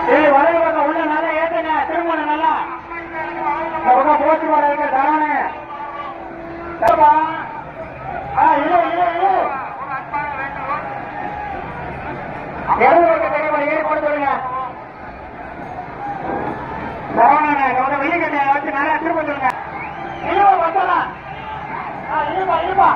திரும்ப வளைவு பக்கம் உள்ள நல்லா ஏத்துங்க. திரும்ப நல்லா போச்சு வர தரானு ஏறி போட சொல்லுங்க. சரவண வெள்ளி கட்டையை வச்சு நல்லா திரும்ப சொல்லுங்க. இருப்பா